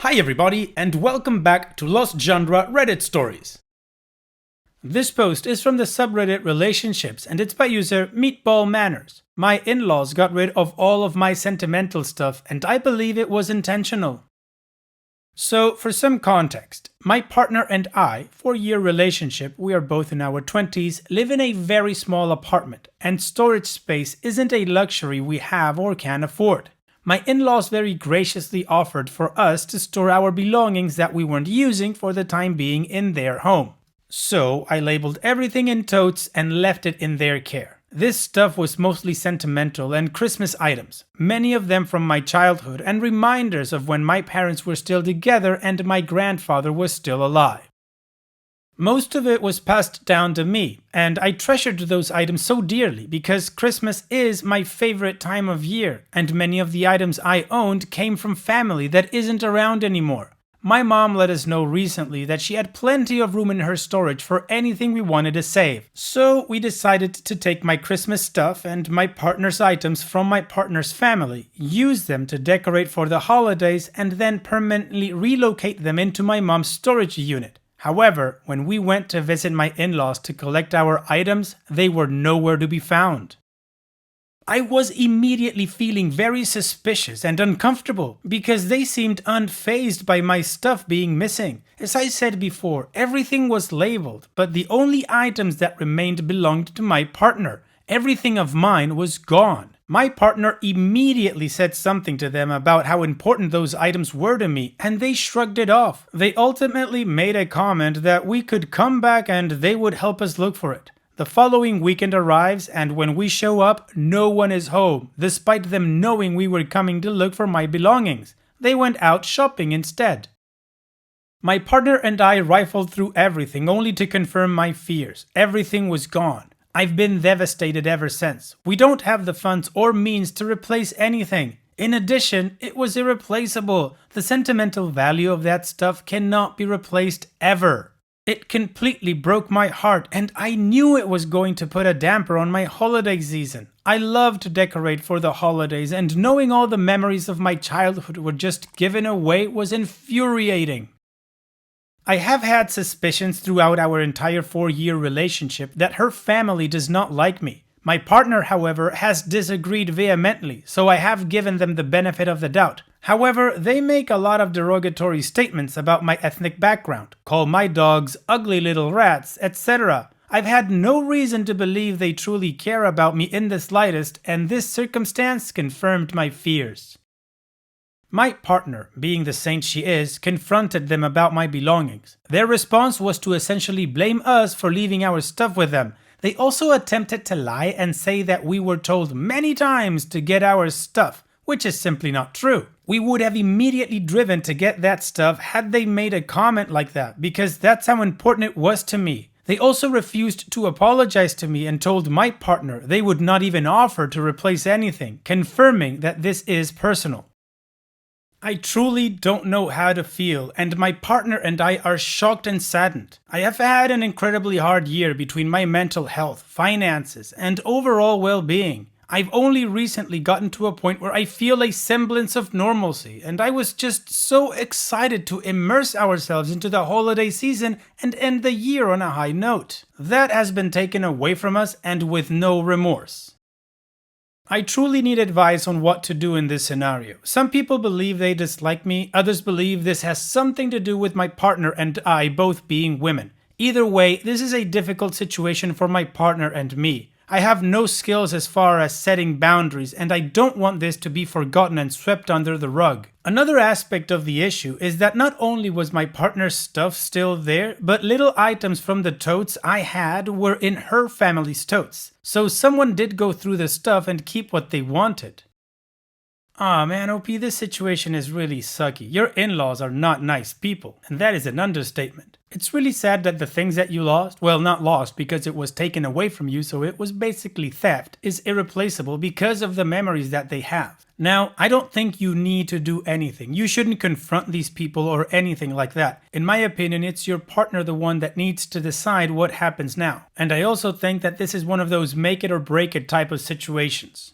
Hi everybody, and welcome back to Lost Genre Reddit Stories. This post is from the subreddit Relationships, and it's by user Meatball Manners. My in-laws got rid of all of my sentimental stuff, and I believe it was intentional. So, for some context, my partner and I, 4-year relationship, we are both in our 20s, live in a very small apartment, and storage space isn't a luxury we have or can afford. My in-laws very graciously offered for us to store our belongings that we weren't using for the time being in their home. So I labeled everything in totes and left it in their care. This stuff was mostly sentimental and Christmas items, many of them from my childhood and reminders of when my parents were still together and my grandfather was still alive. Most of it was passed down to me, and I treasured those items so dearly because Christmas is my favorite time of year, and many of the items I owned came from family that isn't around anymore. My mom let us know recently that she had plenty of room in her storage for anything we wanted to save, so we decided to take my Christmas stuff and my partner's items from my partner's family, use them to decorate for the holidays, and then permanently relocate them into my mom's storage unit. However, when we went to visit my in-laws to collect our items, they were nowhere to be found. I was immediately feeling very suspicious and uncomfortable because they seemed unfazed by my stuff being missing. As I said before, everything was labeled, but the only items that remained belonged to my partner. Everything of mine was gone. My partner immediately said something to them about how important those items were to me, and they shrugged it off. They ultimately made a comment that we could come back and they would help us look for it. The following weekend arrives, and when we show up, no one is home, despite them knowing we were coming to look for my belongings. They went out shopping instead. My partner and I rifled through everything only to confirm my fears. Everything was gone. I've been devastated ever since. We don't have the funds or means to replace anything. In addition, it was irreplaceable. The sentimental value of that stuff cannot be replaced ever. It completely broke my heart, and I knew it was going to put a damper on my holiday season. I love to decorate for the holidays, and knowing all the memories of my childhood were just given away was infuriating. I have had suspicions throughout our entire 4-year relationship that her family does not like me. My partner, however, has disagreed vehemently, so I have given them the benefit of the doubt. However, they make a lot of derogatory statements about my ethnic background, call my dogs ugly little rats, etc. I've had no reason to believe they truly care about me in the slightest, and this circumstance confirmed my fears. My partner, being the saint she is, confronted them about my belongings. Their response was to essentially blame us for leaving our stuff with them. They also attempted to lie and say that we were told many times to get our stuff, which is simply not true. We would have immediately driven to get that stuff had they made a comment like that, because that's how important it was to me. They also refused to apologize to me and told my partner they would not even offer to replace anything, confirming that this is personal. I truly don't know how to feel, and my partner and I are shocked and saddened. I have had an incredibly hard year between my mental health, finances, and overall well-being. I've only recently gotten to a point where I feel a semblance of normalcy, and I was just so excited to immerse ourselves into the holiday season and end the year on a high note. That has been taken away from us, and with no remorse. I truly need advice on what to do in this scenario. Some people believe they dislike me, others believe this has something to do with my partner and I both being women. Either way, this is a difficult situation for my partner and me. I have no skills as far as setting boundaries, and I don't want this to be forgotten and swept under the rug. Another aspect of the issue is that not only was my partner's stuff still there, but little items from the totes I had were in her family's totes. So someone did go through the stuff and keep what they wanted. Aw man, OP, this situation is really sucky. Your in-laws are not nice people, and that is an understatement. It's really sad that the things that you lost, well, not lost because it was taken away from you, so it was basically theft, is irreplaceable because of the memories that they have. Now, I don't think you need to do anything. You shouldn't confront these people or anything like that. In my opinion, it's your partner the one that needs to decide what happens now. And I also think that this is one of those make it or break it type of situations.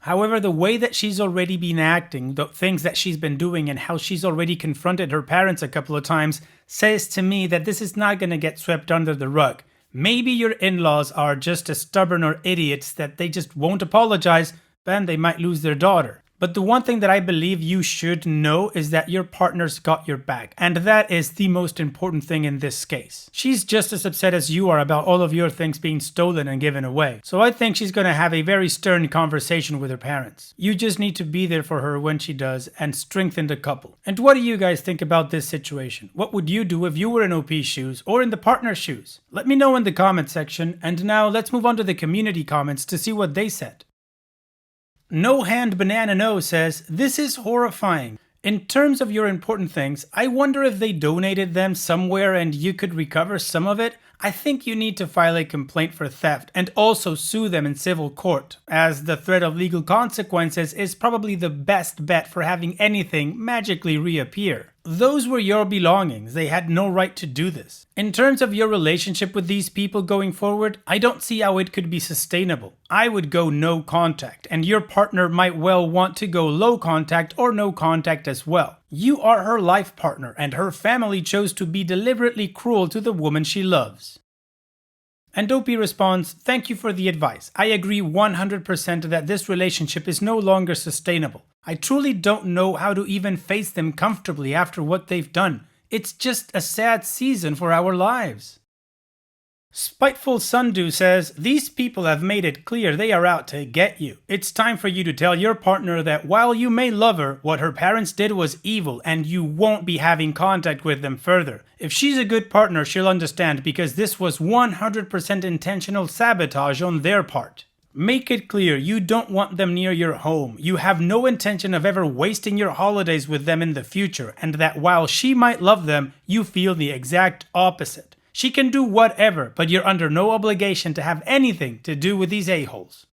However, the way that she's already been acting, the things that she's been doing, and how she's already confronted her parents a couple of times says to me that this is not going to get swept under the rug. Maybe your in-laws are just as stubborn or idiots that they just won't apologize, and they might lose their daughter. But the one thing that I believe you should know is that your partner's got your back, and that is the most important thing in this case. She's just as upset as you are about all of your things being stolen and given away, so I think she's gonna have a very stern conversation with her parents. You just need to be there for her when she does and strengthen the couple. And what do you guys think about this situation? What would you do if you were in OP's shoes or in the partner's shoes? Let me know in the comment section, and now let's move on to the community comments to see what they said. No Hand Banana No says, "This is horrifying. In terms of your important things, I wonder if they donated them somewhere and you could recover some of it. I think you need to file a complaint for theft and also sue them in civil court, as the threat of legal consequences is probably the best bet for having anything magically reappear. Those were your belongings, they had no right to do this. In terms of your relationship with these people going forward, I don't see how it could be sustainable. I would go no contact, and your partner might well want to go low contact or no contact as well. You are her life partner, and her family chose to be deliberately cruel to the woman she loves." And OP responds, "Thank you for the advice. I agree 100% that this relationship is no longer sustainable. I truly don't know how to even face them comfortably after what they've done. It's just a sad season for our lives." Spiteful Sundew says, "These people have made it clear they are out to get you. It's time for you to tell your partner that while you may love her, what her parents did was evil and you won't be having contact with them further. If she's a good partner, she'll understand because this was 100% intentional sabotage on their part. Make it clear you don't want them near your home. You have no intention of ever wasting your holidays with them in the future, and that while she might love them, you feel the exact opposite. She can do whatever, but you're under no obligation to have anything to do with these a-holes."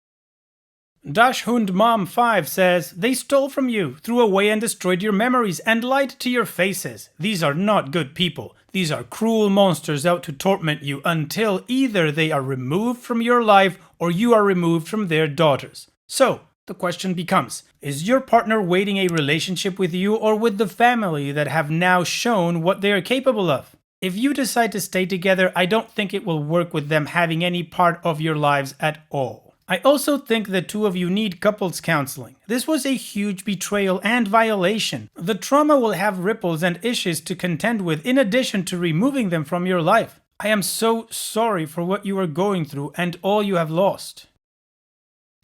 Dashhund Mom 5 says, "They stole from you, threw away and destroyed your memories, and lied to your faces. These are not good people. These are cruel monsters out to torment you until either they are removed from your life or you are removed from their daughters." So, the question becomes, is your partner waiting a relationship with you or with the family that have now shown what they are capable of? If you decide to stay together, I don't think it will work with them having any part of your lives at all. I also think the two of you need couples counseling. This was a huge betrayal and violation. The trauma will have ripples and issues to contend with in addition to removing them from your life. I am so sorry for what you are going through and all you have lost.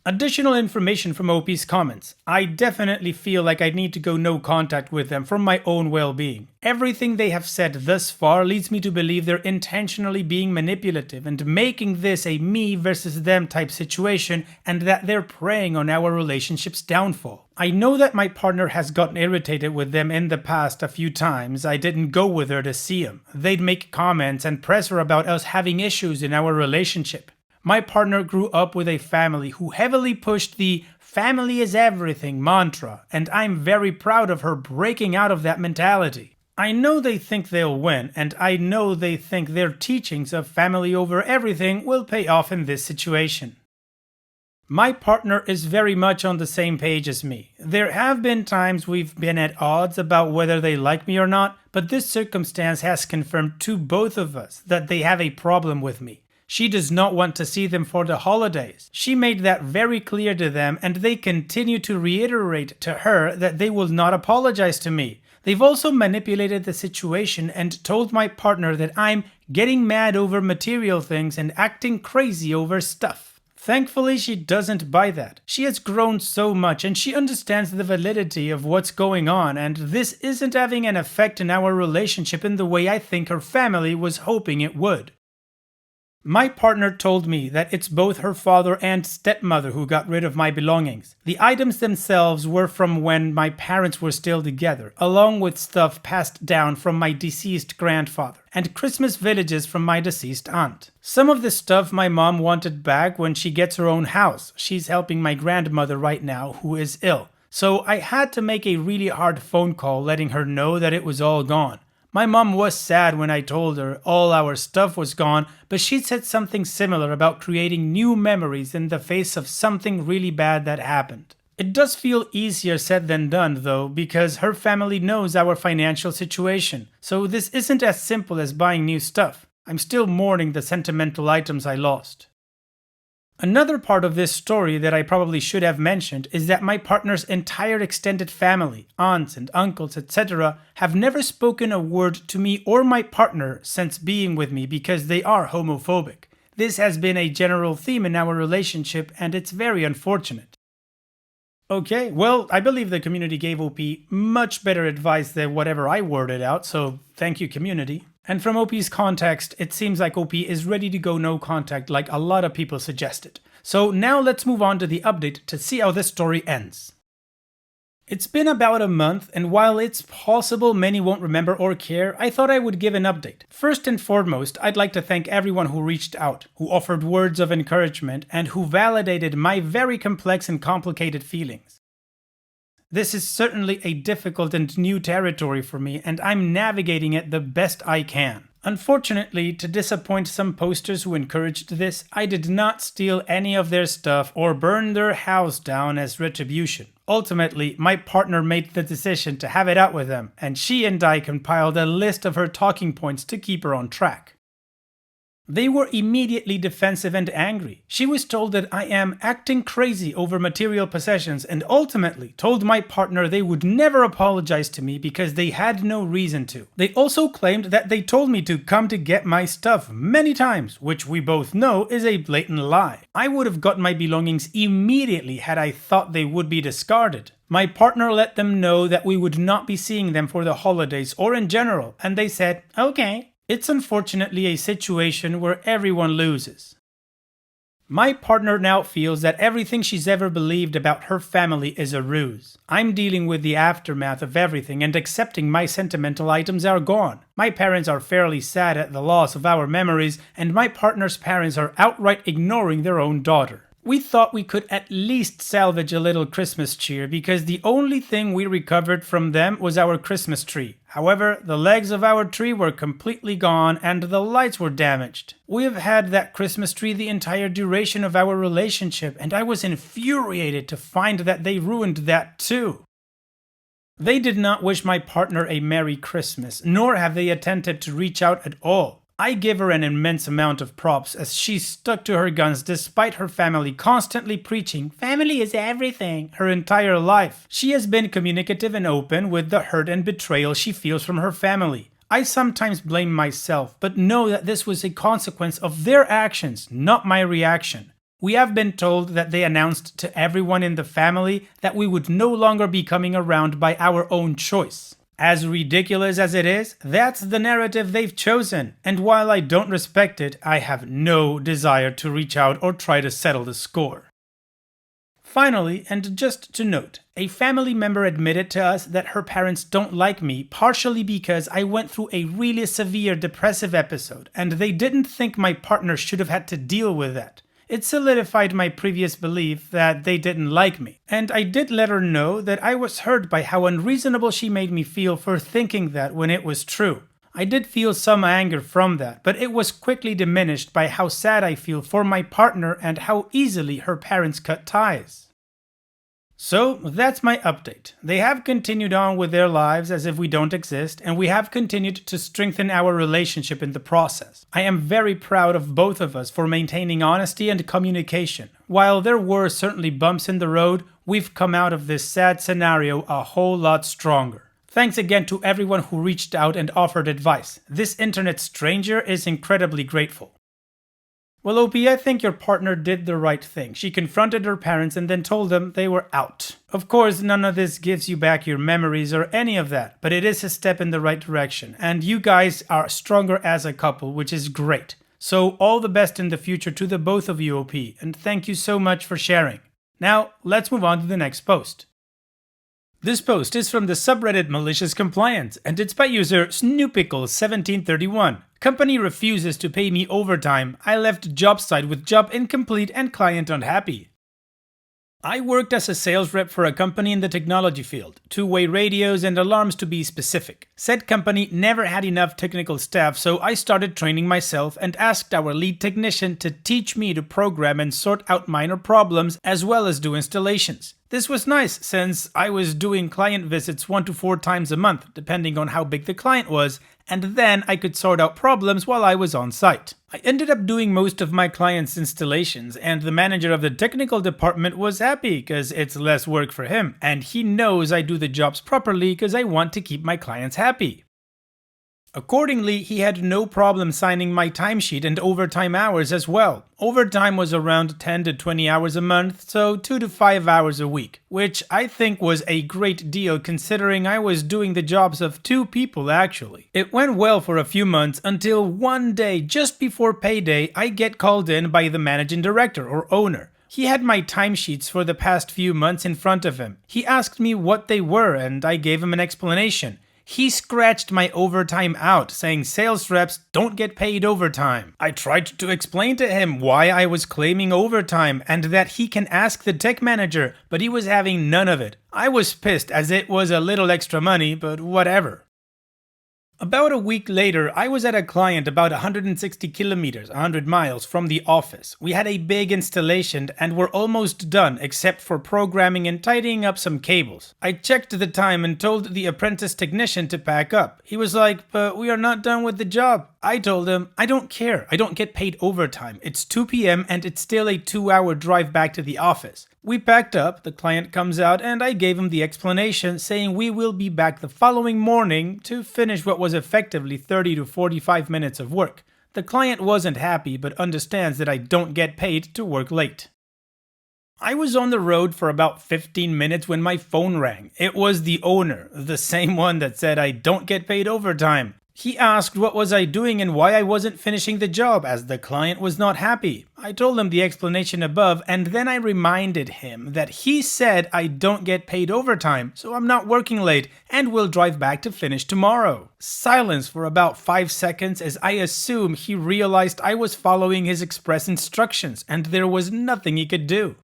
Additional information from OP's comments. I definitely feel like I need to go no contact with them for my own well-being. Everything they have said thus far leads me to believe they're intentionally being manipulative and making this a me versus them type situation, and that they're preying on our relationship's downfall. I know that my partner has gotten irritated with them in the past a few times. I didn't go with her to see him. They'd make comments and press her about us having issues in our relationship. My partner grew up with a family who heavily pushed the "family is everything" mantra, and I'm very proud of her breaking out of that mentality. I know they think they'll win, and I know they think their teachings of family over everything will pay off in this situation. My partner is very much on the same page as me. There have been times we've been at odds about whether they like me or not, but this circumstance has confirmed to both of us that they have a problem with me. She does not want to see them for the holidays. She made that very clear to them, and they continue to reiterate to her that they will not apologize to me. They've also manipulated the situation and told my partner that I'm getting mad over material things and acting crazy over stuff. Thankfully, she doesn't buy that. She has grown so much and she understands the validity of what's going on, and this isn't having an effect in our relationship in the way I think her family was hoping it would. My partner told me that it's both her father and stepmother who got rid of my belongings. The items themselves were from when my parents were still together, along with stuff passed down from my deceased grandfather, and Christmas villages from my deceased aunt. Some of the stuff my mom wanted back when she gets her own house. She's helping my grandmother right now, who is ill. So I had to make a really hard phone call letting her know that it was all gone. My mom was sad when I told her all our stuff was gone, but she said something similar about creating new memories in the face of something really bad that happened. It does feel easier said than done though, because her family knows our financial situation, so this isn't as simple as buying new stuff. I'm still mourning the sentimental items I lost. Another part of this story that I probably should have mentioned is that my partner's entire extended family, aunts and uncles, etc., have never spoken a word to me or my partner since being with me because they are homophobic. This has been a general theme in our relationship and it's very unfortunate. Okay, well, I believe the community gave OP much better advice than whatever I worded out, so thank you, community. And from OP's context, it seems like OP is ready to go no contact like a lot of people suggested. So now let's move on to the update to see how this story ends. It's been about a month, and while it's possible many won't remember or care, I thought I would give an update. First and foremost, I'd like to thank everyone who reached out, who offered words of encouragement, and who validated my very complex and complicated feelings. This is certainly a difficult and new territory for me, and I'm navigating it the best I can. Unfortunately, to disappoint some posters who encouraged this, I did not steal any of their stuff or burn their house down as retribution. Ultimately, my partner made the decision to have it out with them, and she and I compiled a list of her talking points to keep her on track. They were immediately defensive and angry. She was told that I am acting crazy over material possessions and ultimately told my partner they would never apologize to me because they had no reason to. They also claimed that they told me to come to get my stuff many times, which we both know is a blatant lie. I would have got my belongings immediately had I thought they would be discarded. My partner let them know that we would not be seeing them for the holidays or in general, and they said, okay. It's unfortunately a situation where everyone loses. My partner now feels that everything she's ever believed about her family is a ruse. I'm dealing with the aftermath of everything and accepting my sentimental items are gone. My parents are fairly sad at the loss of our memories, and my partner's parents are outright ignoring their own daughter. We thought we could at least salvage a little Christmas cheer because the only thing we recovered from them was our Christmas tree. However, the legs of our tree were completely gone and the lights were damaged. We have had that Christmas tree the entire duration of our relationship, and I was infuriated to find that they ruined that too. They did not wish my partner a Merry Christmas, nor have they attempted to reach out at all. I give her an immense amount of props as she stuck to her guns despite her family constantly preaching family is everything her entire life. She has been communicative and open with the hurt and betrayal she feels from her family. I sometimes blame myself, but know that this was a consequence of their actions, not my reaction. We have been told that they announced to everyone in the family that we would no longer be coming around by our own choice. As ridiculous as it is, that's the narrative they've chosen, and while I don't respect it, I have no desire to reach out or try to settle the score. Finally, and just to note, a family member admitted to us that her parents don't like me partially because I went through a really severe depressive episode, and they didn't think my partner should have had to deal with that. It solidified my previous belief that they didn't like me, and I did let her know that I was hurt by how unreasonable she made me feel for thinking that when it was true. I did feel some anger from that, but it was quickly diminished by how sad I feel for my partner and how easily her parents cut ties. So that's my update. They have continued on with their lives as if we don't exist, and we have continued to strengthen our relationship in the process. I am very proud of both of us for maintaining honesty and communication. While there were certainly bumps in the road, we've come out of this sad scenario a whole lot stronger. Thanks again to everyone who reached out and offered advice. This internet stranger is incredibly grateful. Well, OP, I think your partner did the right thing. She confronted her parents and then told them they were out. Of course, none of this gives you back your memories or any of that, but it is a step in the right direction, and you guys are stronger as a couple, which is great. So all the best in the future to the both of you, OP, and thank you so much for sharing. Now, let's move on to the next post. This post is from the subreddit Malicious Compliance, and it's by user Snoopickle1731. Company refuses to pay me overtime. I left job site with job incomplete and client unhappy. I worked as a sales rep for a company in the technology field, two-way radios and alarms to be specific. Said company never had enough technical staff, so I started training myself and asked our lead technician to teach me to program and sort out minor problems as well as do installations. This was nice since I was doing client visits 1 to 4 times a month, depending on how big the client was, and then I could sort out problems while I was on site. I ended up doing most of my clients' installations, and the manager of the technical department was happy because it's less work for him, and he knows I do the jobs properly because I want to keep my clients happy. Accordingly, he had no problem signing my timesheet and overtime hours as well. Overtime was around 10 to 20 hours a month, so 2 to 5 hours a week, which I think was a great deal considering I was doing the jobs of 2 people actually. It went well for a few months until one day just before payday I get called in by the managing director or owner. He had my timesheets for the past few months in front of him. He asked me what they were and I gave him an explanation. He scratched my overtime out, saying sales reps don't get paid overtime. I tried to explain to him why I was claiming overtime and that he can ask the tech manager, but he was having none of it. I was pissed as it was a little extra money, but whatever. About a week later, I was at a client about 160 kilometers, 100 miles from the office. We had a big installation and were almost done except for programming and tidying up some cables. I checked the time and told the apprentice technician to pack up. He was like, "But we are not done with the job." I told him, "I don't care. I don't get paid overtime. It's 2 p.m. and it's still a 2-hour drive back to the office." We packed up, the client comes out, and I gave him the explanation saying we will be back the following morning to finish what was effectively 30 to 45 minutes of work. The client wasn't happy but understands that I don't get paid to work late. I was on the road for about 15 minutes when my phone rang. It was the owner, the same one that said I don't get paid overtime. He asked what was I doing and why I wasn't finishing the job as the client was not happy. I told him the explanation above and then I reminded him that he said I don't get paid overtime, so I'm not working late and will drive back to finish tomorrow. Silence for about 5 seconds as I assume he realized I was following his express instructions and there was nothing he could do.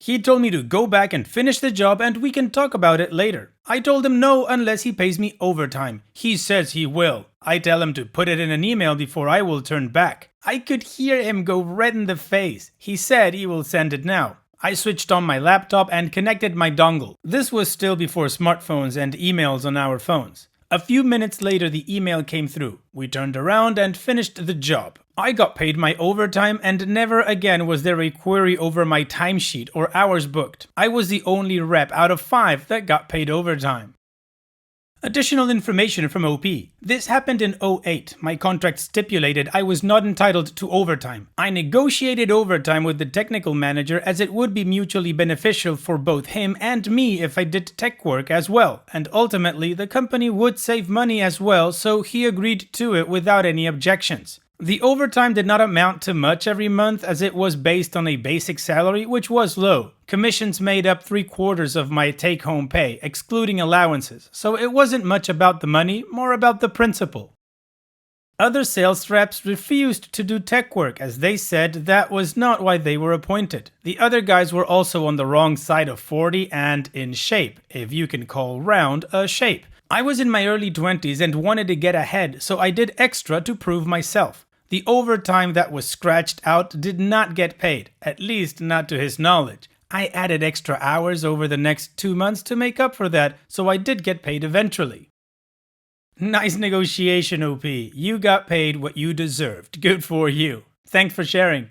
He told me to go back and finish the job and we can talk about it later. I told him no unless he pays me overtime. He says he will. I tell him to put it in an email before I will turn back. I could hear him go red in the face. He said he will send it now. I switched on my laptop and connected my dongle. This was still before smartphones and emails on our phones. A few minutes later the email came through. We turned around and finished the job. I got paid my overtime and never again was there a query over my timesheet or hours booked. I was the only rep out of 5 that got paid overtime. Additional information from OP. This happened in 2008. My contract stipulated I was not entitled to overtime. I negotiated overtime with the technical manager as it would be mutually beneficial for both him and me if I did tech work as well, and ultimately the company would save money as well, so he agreed to it without any objections. The overtime did not amount to much every month as it was based on a basic salary which was low. Commissions made up 3/4 of my take-home pay, excluding allowances, so it wasn't much about the money, more about the principle. Other sales reps refused to do tech work as they said that was not why they were appointed. The other guys were also on the wrong side of 40 and in shape, if you can call round a shape. I was in my early 20s and wanted to get ahead, so I did extra to prove myself. The overtime that was scratched out did not get paid, at least not to his knowledge. I added extra hours over the next 2 months to make up for that, so I did get paid eventually. Nice negotiation, OP. You got paid what you deserved. Good for you. Thanks for sharing.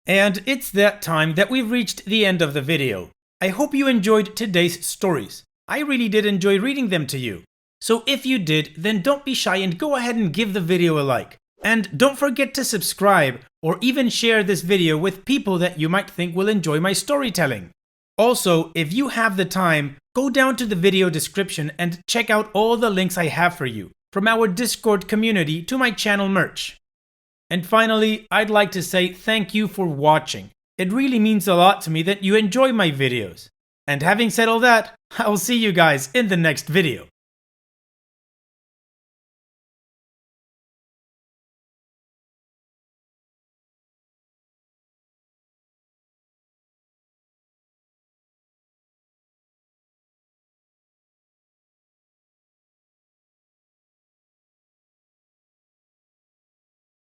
And it's that time that we've reached the end of the video. I hope you enjoyed today's stories. I really did enjoy reading them to you. So if you did, then don't be shy and go ahead and give the video a like. And don't forget to subscribe or even share this video with people that you might think will enjoy my storytelling. Also, if you have the time, go down to the video description and check out all the links I have for you, from our Discord community to my channel merch. And finally, I'd like to say thank you for watching. It really means a lot to me that you enjoy my videos. And having said all that, I'll see you guys in the next video.